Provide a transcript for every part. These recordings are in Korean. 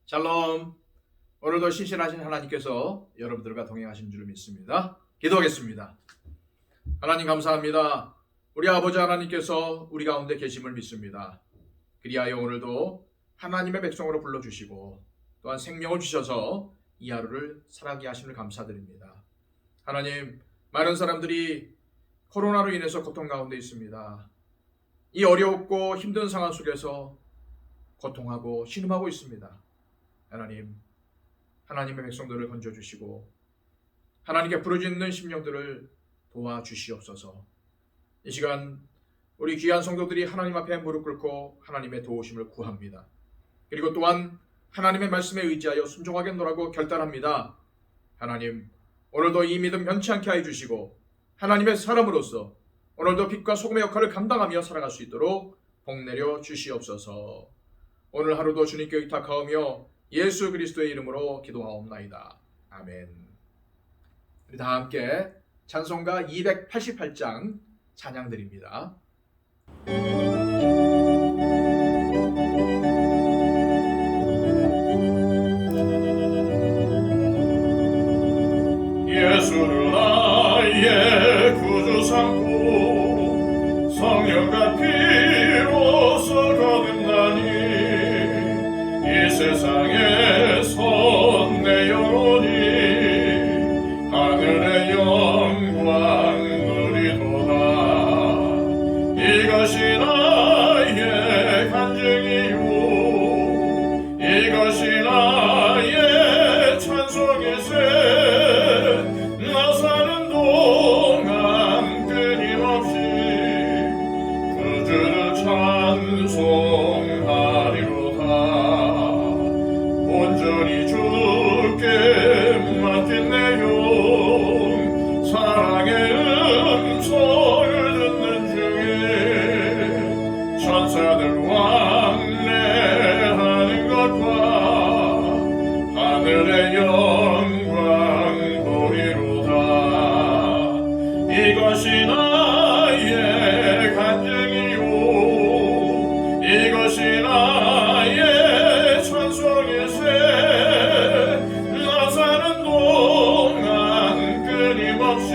샬롬. 오늘도 신실하신 하나님께서 여러분들과 동행하신 줄 믿습니다. 기도하겠습니다. 하나님 감사합니다. 우리 아버지 하나님께서 우리 가운데 계심을 믿습니다. 그리하여 오늘도 하나님의 백성으로 불러주시고 또한 생명을 주셔서 이 하루를 살아가게 하심을 감사드립니다. 하나님, 많은 사람들이 코로나로 인해서 고통 가운데 있습니다. 이 어렵고 힘든 상황 속에서 고통하고 신음하고 있습니다. 하나님, 하나님의 백성들을 건져주시고 하나님께 부르짖는 심령들을 도와주시옵소서. 이 시간 우리 귀한 성도들이 하나님 앞에 무릎 꿇고 하나님의 도우심을 구합니다. 그리고 또한 하나님의 말씀에 의지하여 순종하겠노라고 결단합니다. 하나님, 오늘도 이 믿음 변치 않게 하여 주시고 하나님의 사람으로서 오늘도 빛과 소금의 역할을 감당하며 살아갈 수 있도록 복내려 주시옵소서. 오늘 하루도 주님께 의탁하오며 예수 그리스도의 이름으로 기도하옵나이다. 아멘. 우리 다 함께 찬송가 288장 찬양드립니다. 예수를 나의 구주 삼고 성령과 피로써 거듭나니 이 세상에서 내 영혼이 하늘의 영광 누리도다. 이것이 나의 간증이요 이것이 나의 찬송이세. 나 사는 동안 끊임없이 구주를 찬송하리로다. 온전히 주께 맡긴 내 영 사랑의 음성을 듣는 중에 천사들 왕래하는 것과 하늘의 영광 보리로다. 이것이 나의 간증이요 이것이 나의 찬송이세. 나 사는 동안 끊임없이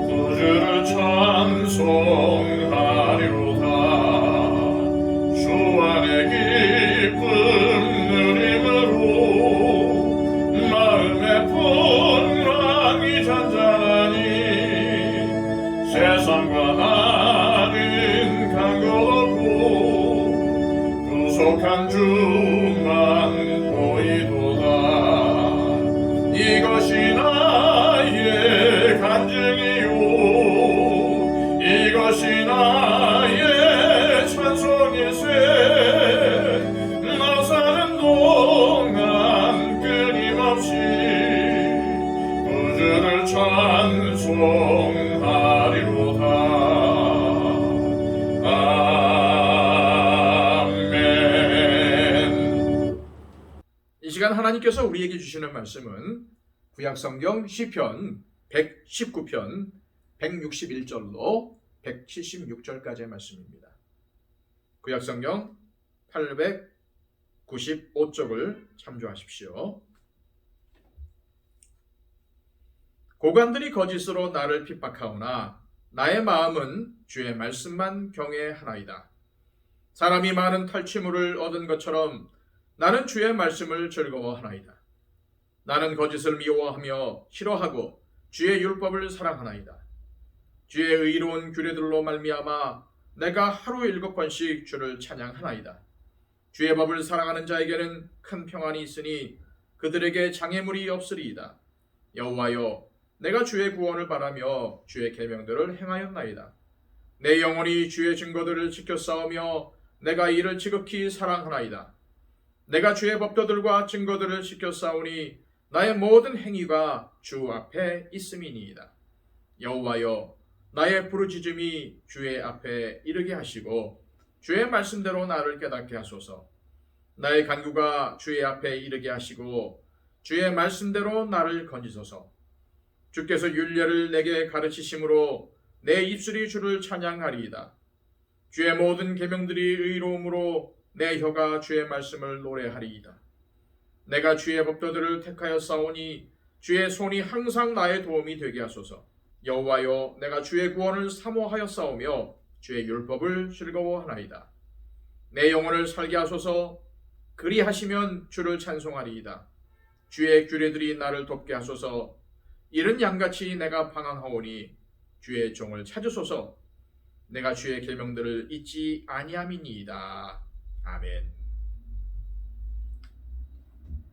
구주를 찬송하리로다. 주 안에 기쁨 누림으로 마음의 풍랑이 잔잔하니 세상과 나는 간것 없고 구속한 주만 보이도다. 이것이 나의 간증이요 이것이 나의 찬송이세. 나 사는 동안 끊임없이 구주를 찬송하리로다. 이 시간 하나님께서 우리에게 주시는 말씀은 구약성경 시편 119편 161절로 176절까지의 말씀입니다. 구약성경 895쪽을 참조하십시오. 고관들이 거짓으로 나를 핍박하오나 나의 마음은 주의 말씀만 경외하나이다. 사람이 많은 탈취물을 얻은 것처럼 나는 주의 말씀을 즐거워하나이다. 나는 거짓을 미워하며 싫어하고 주의 율법을 사랑하나이다. 주의 의로운 규례들로 말미암아 내가 하루 7번씩 주를 찬양하나이다. 주의 법을 사랑하는 자에게는 큰 평안이 있으니 그들에게 장애물이 없으리이다. 여호와여, 내가 주의 구원을 바라며 주의 계명들을 행하였나이다. 내 영혼이 주의 증거들을 지켜 싸우며 내가 이를 지극히 사랑하나이다. 내가 주의 법도들과 증거들을 지켜 싸우니 나의 모든 행위가 주 앞에 있음이니이다. 여호와여, 나의 부르짖음이 주의 앞에 이르게 하시고 주의 말씀대로 나를 깨닫게 하소서. 나의 간구가 주의 앞에 이르게 하시고 주의 말씀대로 나를 건지소서. 주께서 율례를 내게 가르치심으로 내 입술이 주를 찬양하리이다. 주의 모든 계명들이 의로움으로 내 혀가 주의 말씀을 노래하리이다. 내가 주의 법도들을 택하여 싸우니 주의 손이 항상 나의 도움이 되게 하소서. 여호와여, 내가 주의 구원을 사모하여 싸우며 주의 율법을 즐거워하나이다. 내 영혼을 살게 하소서. 그리하시면 주를 찬송하리이다. 주의 규례들이 나를 돕게 하소서. 이른 양같이 내가 방황하오니 주의 종을 찾으소서. 내가 주의 계명들을 잊지 아니함이니이다. 아멘.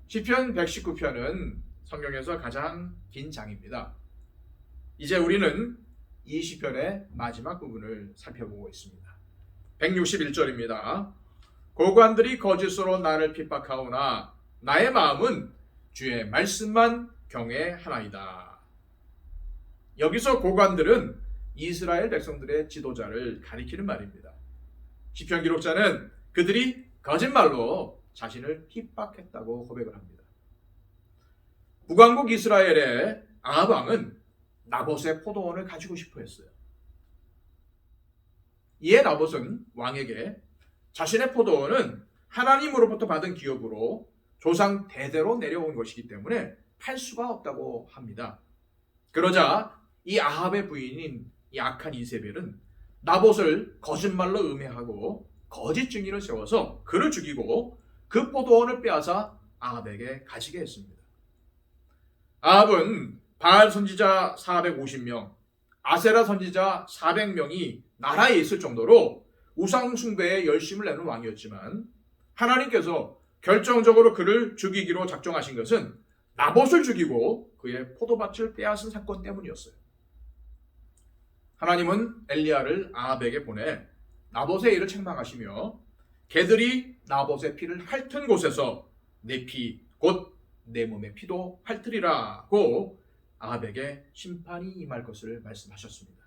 시편 119편은 성경에서 가장 긴 장입니다. 이제 우리는 이 시편의 마지막 부분을 살펴보고 있습니다. 161절입니다. 고관들이 거짓으로 나를 핍박하오나 나의 마음은 주의 말씀만 경외하나이다. 여기서 고관들은 이스라엘 백성들의 지도자를 가리키는 말입니다. 시편 기록자는 그들이 거짓말로 자신을 핍박했다고 고백을 합니다. 북왕국 이스라엘의 아합 왕은 나봇의 포도원을 가지고 싶어 했어요. 이에 나봇은 왕에게 자신의 포도원은 하나님으로부터 받은 기업으로 조상 대대로 내려온 것이기 때문에 팔 수가 없다고 합니다. 그러자 이 아합의 부인인 이 악한 이세벨은 나봇을 거짓말로 음해하고 거짓 증인을 세워서 그를 죽이고 그 포도원을 빼앗아 아합에게 가지게 했습니다. 아합은 바알 선지자 450명, 아세라 선지자 400명이 나라에 있을 정도로 우상 숭배에 열심을 내는 왕이었지만 하나님께서 결정적으로 그를 죽이기로 작정하신 것은 나봇을 죽이고 그의 포도밭을 빼앗은 사건 때문이었어요. 하나님은 엘리야를 아합에게 보내 나봇의 일을 책망하시며 개들이 나봇의 피를 핥은 곳에서 내 피, 곧 내 몸의 피도 핥으리라고 아합에게 심판이 임할 것을 말씀하셨습니다.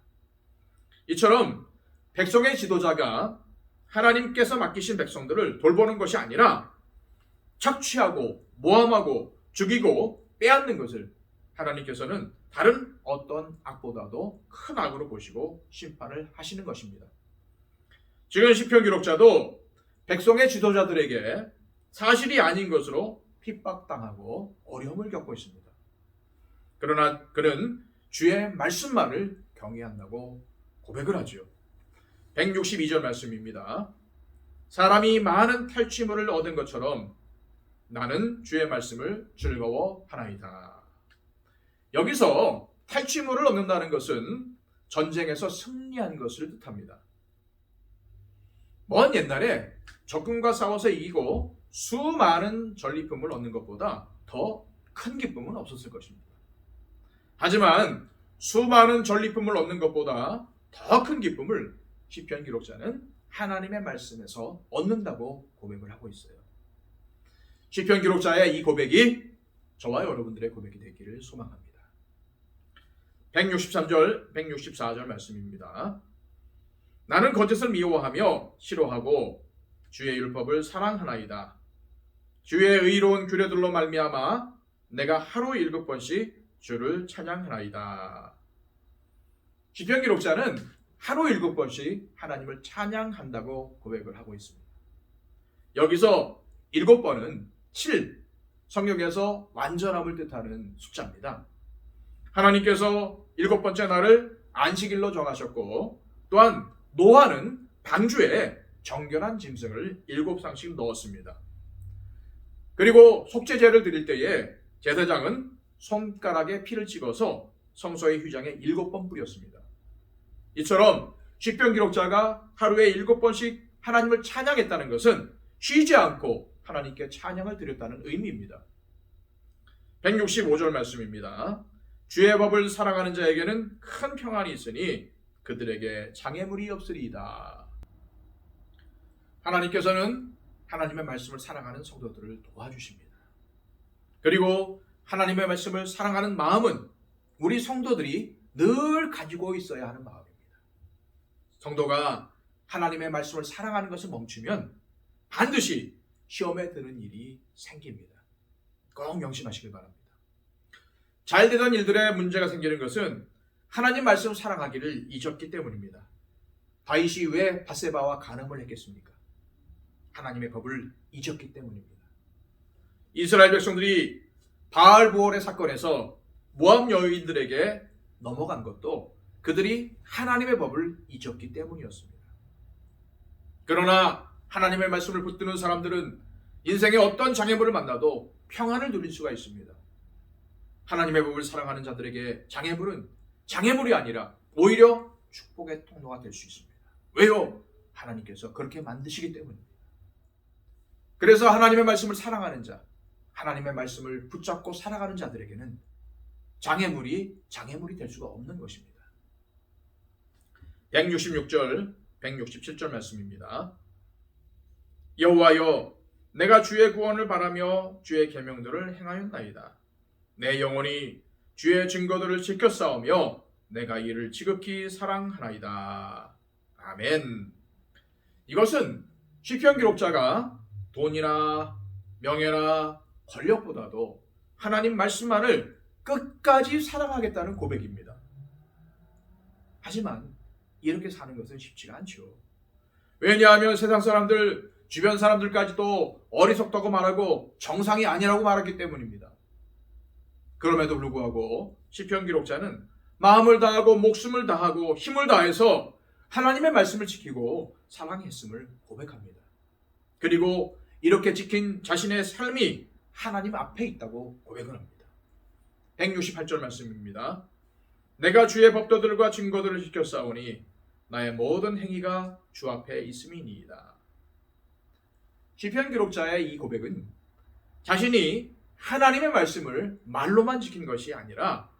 이처럼 백성의 지도자가 하나님께서 맡기신 백성들을 돌보는 것이 아니라 착취하고 모함하고 죽이고 빼앗는 것을 하나님께서는 다른 어떤 악보다도 큰 악으로 보시고 심판을 하시는 것입니다. 지금 시편 기록자도 백성의 지도자들에게 사실이 아닌 것으로 핍박당하고 어려움을 겪고 있습니다. 그러나 그는 주의 말씀만을 경외한다고 고백을 하죠. 162절 말씀입니다. 사람이 많은 탈취물을 얻은 것처럼 나는 주의 말씀을 즐거워하나이다. 여기서 탈취물을 얻는다는 것은 전쟁에서 승리한 것을 뜻합니다. 먼 옛날에 적군과 싸워서 이기고 수많은 전리품을 얻는 것보다 더 큰 기쁨은 없었을 것입니다. 하지만 수많은 전리품을 얻는 것보다 더 큰 기쁨을 시편 기록자는 하나님의 말씀에서 얻는다고 고백을 하고 있어요. 시편 기록자의 이 고백이 저와 여러분들의 고백이 되기를 소망합니다. 163절, 164절 말씀입니다. 나는 거짓을 미워하며 싫어하고 주의 율법을 사랑하나이다. 주의 의로운 규례들로 말미암아 내가 하루 7번씩 주를 찬양하나이다. 시편 기록자는 하루 7번씩 하나님을 찬양한다고 고백을 하고 있습니다. 여기서 7번은 7, 성경에서 완전함을 뜻하는 숫자입니다. 하나님께서 7번째 날을 안식일로 정하셨고 또한 노아는 방주에 정결한 짐승을 7쌍씩 넣었습니다. 그리고 속죄제를 드릴 때에 제사장은 손가락에 피를 찍어서 성소의 휘장에 7번 뿌렸습니다. 이처럼 시편 기록자가 하루에 7번씩 하나님을 찬양했다는 것은 쉬지 않고 하나님께 찬양을 드렸다는 의미입니다. 165절 말씀입니다. 주의 법을 사랑하는 자에게는 큰 평안이 있으니 그들에게 장애물이 없으리이다. 하나님께서는 하나님의 말씀을 사랑하는 성도들을 도와주십니다. 그리고 하나님의 말씀을 사랑하는 마음은 우리 성도들이 늘 가지고 있어야 하는 마음입니다. 성도가 하나님의 말씀을 사랑하는 것을 멈추면 반드시 시험에 드는 일이 생깁니다. 꼭 명심하시길 바랍니다. 잘 되던 일들에 문제가 생기는 것은 하나님 말씀을 사랑하기를 잊었기 때문입니다. 다윗이 왜 밧세바와 간음을 했겠습니까? 하나님의 법을 잊었기 때문입니다. 이스라엘 백성들이 바알보올의 사건에서 모압 여인들에게 넘어간 것도 그들이 하나님의 법을 잊었기 때문이었습니다. 그러나 하나님의 말씀을 붙드는 사람들은 인생의 어떤 장애물을 만나도 평안을 누릴 수가 있습니다. 하나님의 법을 사랑하는 자들에게 장애물은 장애물이 아니라 오히려 축복의 통로가 될 수 있습니다. 왜요? 하나님께서 그렇게 만드시기 때문입니다. 그래서 하나님의 말씀을 사랑하는 자, 하나님의 말씀을 붙잡고 살아가는 자들에게는 장애물이 될 수가 없는 것입니다. 166절, 167절 말씀입니다. 여호와여, 내가 주의 구원을 바라며 주의 계명들을 행하였나이다. 내 영혼이 주의 증거들을 지켜 싸우며 내가 이를 지극히 사랑하나이다. 아멘. 이것은 시편 기록자가 돈이나 명예나 권력보다도 하나님 말씀만을 끝까지 사랑하겠다는 고백입니다. 하지만 이렇게 사는 것은 쉽지가 않죠. 왜냐하면 세상 사람들, 주변 사람들까지도 어리석다고 말하고 정상이 아니라고 말하기 때문입니다. 그럼에도 불구하고 시편 기록자는 마음을 다하고 목숨을 다하고 힘을 다해서 하나님의 말씀을 지키고 사랑했음을 고백합니다. 그리고 이렇게 지킨 자신의 삶이 하나님 앞에 있다고 고백을 합니다. 168절 말씀입니다. 내가 주의 법도들과 증거들을 지켜 싸우니 나의 모든 행위가 주 앞에 있음이니이다. 시편 기록자의 이 고백은 자신이 하나님의 말씀을 말로만 지킨 것이 아니라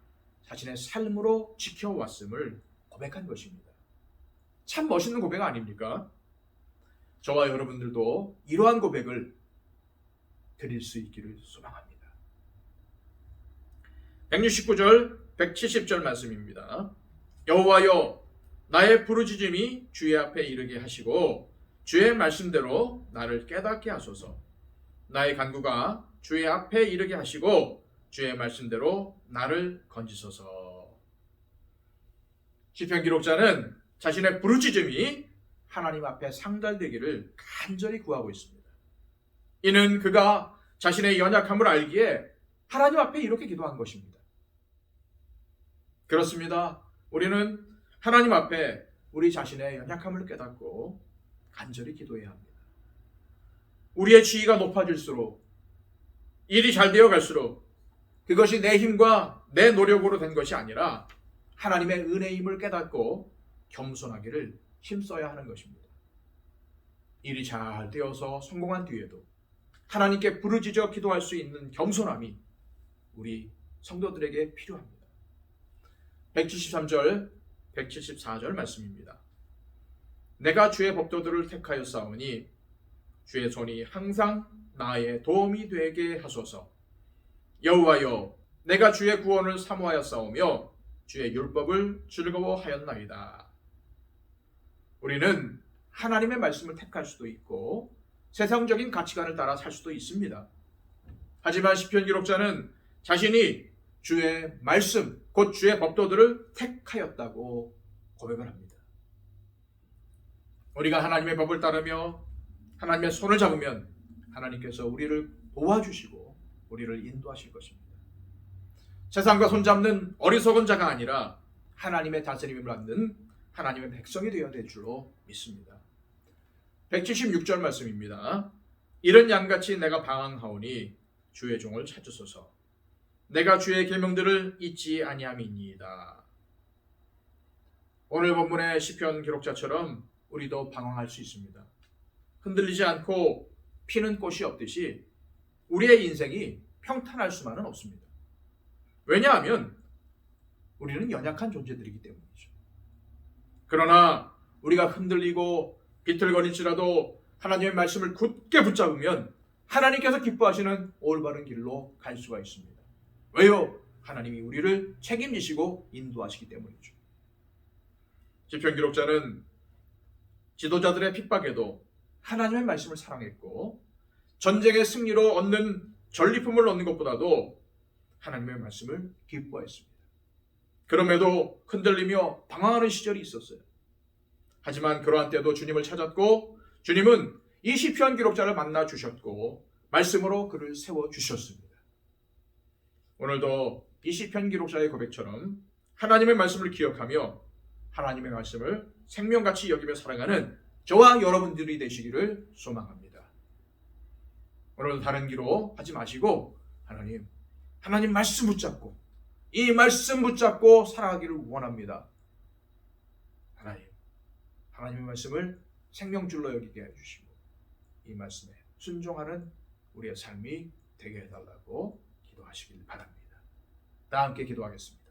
자신의 삶으로 지켜왔음을 고백한 것입니다. 참 멋있는 고백 아닙니까? 저와 여러분들도 이러한 고백을 드릴 수 있기를 소망합니다. 169절, 170절 말씀입니다. 여호와여, 나의 부르짖음이 주의 앞에 이르게 하시고 주의 말씀대로 나를 깨닫게 하소서. 나의 간구가 주의 앞에 이르게 하시고 주의 말씀대로 나를 건지소서. 시편 기록자는 자신의 부르짖음이 하나님 앞에 상달되기를 간절히 구하고 있습니다. 이는 그가 자신의 연약함을 알기에 하나님 앞에 이렇게 기도한 것입니다. 그렇습니다. 우리는 하나님 앞에 우리 자신의 연약함을 깨닫고 간절히 기도해야 합니다. 우리의 지위가 높아질수록, 일이 잘 되어 갈수록 그것이 내 힘과 내 노력으로 된 것이 아니라 하나님의 은혜임을 깨닫고 겸손하기를 힘써야 하는 것입니다. 일이 잘 되어서 성공한 뒤에도 하나님께 부르짖어 기도할 수 있는 겸손함이 우리 성도들에게 필요합니다. 173절, 174절 말씀입니다. 내가 주의 법도들을 택하여 싸우니 주의 손이 항상 나의 도움이 되게 하소서. 여호와여, 내가 주의 구원을 사모하여 싸우며 주의 율법을 즐거워하였나이다. 우리는 하나님의 말씀을 택할 수도 있고 세상적인 가치관을 따라 살 수도 있습니다. 하지만 시편 기록자는 자신이 주의 말씀, 곧 주의 법도들을 택하였다고 고백을 합니다. 우리가 하나님의 법을 따르며 하나님의 손을 잡으면 하나님께서 우리를 도와주시고 우리를 인도하실 것입니다. 세상과 손잡는 어리석은 자가 아니라 하나님의 다스림을 받는 하나님의 백성이 되어야 될 줄로 믿습니다. 176절 말씀입니다. 이런 양같이 내가 방황하오니 주의 종을 찾으소서. 내가 주의 계명들을 잊지 아니함이니이다. 오늘 본문의 시편 기록자처럼 우리도 방황할 수 있습니다. 흔들리지 않고 피는 꽃이 없듯이 우리의 인생이 평탄할 수만은 없습니다. 왜냐하면 우리는 연약한 존재들이기 때문이죠. 그러나 우리가 흔들리고 비틀거릴지라도 하나님의 말씀을 굳게 붙잡으면 하나님께서 기뻐하시는 올바른 길로 갈 수가 있습니다. 왜요? 하나님이 우리를 책임지시고 인도하시기 때문이죠. 시편 기록자는 지도자들의 핍박에도 하나님의 말씀을 사랑했고 전쟁의 승리로 얻는 전리품을 얻는 것보다도 하나님의 말씀을 기뻐했습니다. 그럼에도 흔들리며 방황하는 시절이 있었어요. 하지만 그러한 때도 주님을 찾았고 주님은 이 시편 기록자를 만나 주셨고 말씀으로 그를 세워 주셨습니다. 오늘도 이 시편 기록자의 고백처럼 하나님의 말씀을 기억하며 하나님의 말씀을 생명같이 여기며 살아가는 저와 여러분들이 되시기를 소망합니다. 오늘도 다른 기로 하지 마시고 하나님 말씀 붙잡고 이 말씀 붙잡고 살아가기를 원합니다. 하나님의 말씀을 생명줄로 여기게 해주시고 이 말씀에 순종하는 우리의 삶이 되게 해달라고 기도하시길 바랍니다. 다 함께 기도하겠습니다.